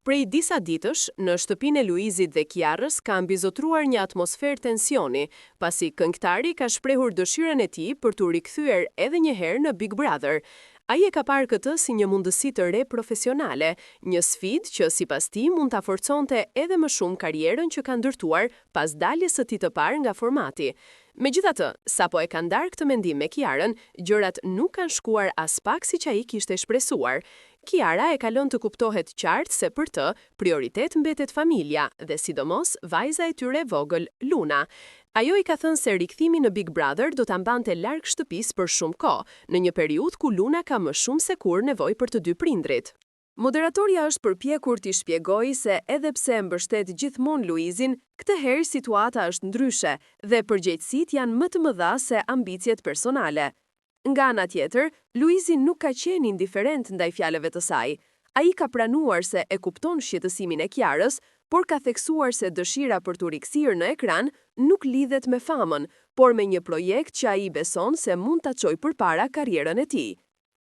Prej disa ditësh, në shtëpinë e Luizit dhe Kiarës ka mbizotruar një atmosferë tensioni, pasi këngëtari ka shprehur dëshirën e tij për t'u rikthyer edhe një herë në Big Brother. Ai e ka parë këtë si një mundësi të re profesionale, një sfidë që sipas tij mund ta forconte edhe më shumë karrierën që ka ndërtuar pas daljes së tij të parë nga formati. Megjithatë, sapo e ka ndarë këtë mendim me Kiarën, gjërat nuk kanë shkuar as pak siç ai kishte shpresuar. Kiara e ka lënë të kuptohet qartë se për të, prioritet mbetet familja dhe sidomos vajza e tyre e vogël, Luna. Ajo i ka thënë se rikthimi në Big Brother do ta mbante larg shtëpisë për shumë kohë, në një periudhë ku Luna ka më shumë se kur nevojë për të dy prindrit. Moderatorja është përpjekur t'i shpjegojë se edhe pse e mbështet gjithmonë Luizin, këtë herë situata është ndryshe dhe përgjegjësitë janë më të mëdha se ambicjet personale. Nga ana tjetër, Luizi nuk ka qenë indiferent ndaj fjalëve të saj. Ai ka pranuar se e kupton shqetësimin e Kiarës, por ka theksuar se dëshira për t'u rikthyer në ekran nuk lidhet me famën, por me një projekt që ai beson se mund ta çojë përpara karrierën e tij.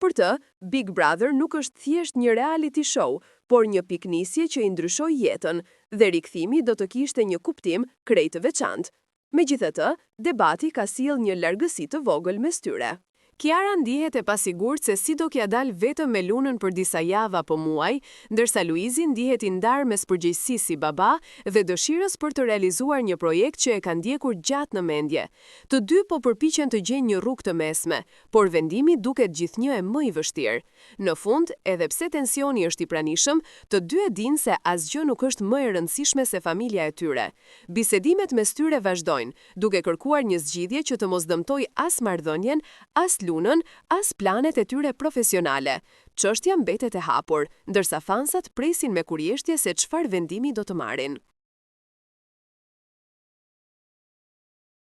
Për të, Big Brother nuk është thjesht një reality show, por një piknisje që i ndryshoi jetën, dhe rikthimi do të kishte një kuptim krejt të veçantë. Megjithatë, debati ka sjellë një largësi të vogël mes tyre. Kiara ndihet e pasigurt se si do kja dal vetëm me Lunën për disa javë apo muaj, ndërsa Luizi ndihet i ndarë mes përgjegjësisë si baba dhe dëshirës për të realizuar një projekt që e ka ndjekur gjatë në mendje. Të dy po përpiqen të gjejnë një rrugë të mesme, por vendimi duket gjithnjë e më i vështirë. Në fund, edhe pse tensioni është i pranishëm, të dy e dinë se asgjë nuk është më e rëndësishme se familja e tyre. Bisedimet mes tyre vazhdojnë, duke kërkuar një zgjidhje që të mos dëmtojë as marrëdhënien, as Lunën, as planet e tyre profesionale. Çështja mbetet e hapur, ndërsa fansat presin me kurjeshtje se çfarë vendimi do të marrin.